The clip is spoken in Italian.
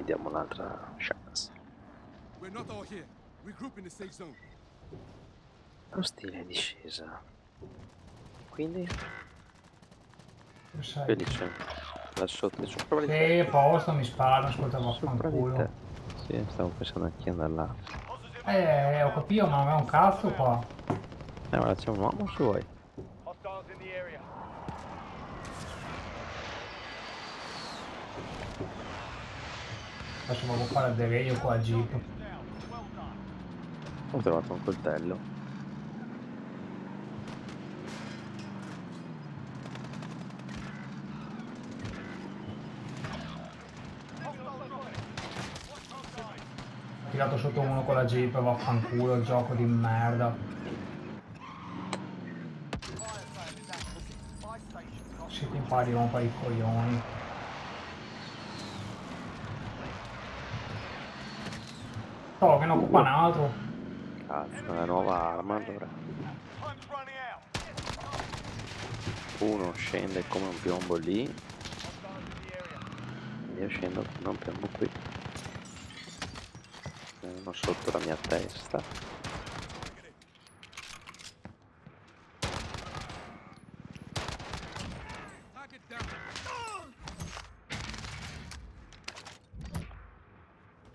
gli diamo un'altra chance. We're not all here. Regroup in the safe zone. Ostile in discesa. Quindi? Che sai? Che dice? Là sotto, sopra di te. Che posto mi spara, ascolta, Sopra di te. vaffanculo. Sì, stavo pensando anch'io andare là. Ho capito, ma non è un cazzo qua. Ora c'è un uomo su voi. Hostiles in the area. Adesso vado a fare il deleio qua al jeep. Down. Well done. Ho trovato un coltello. Ho tirato sotto uno con la jeep, vaffanculo, il gioco di merda. Si ti impari un po' i coglioni. Oh, che ne occupa un altro. Cazzo, la nuova arma allora. Time's running out. Uno scende come un piombo lì. Hostiles in the area. Io scendo come un piombo qui. Uno sotto la mia testa.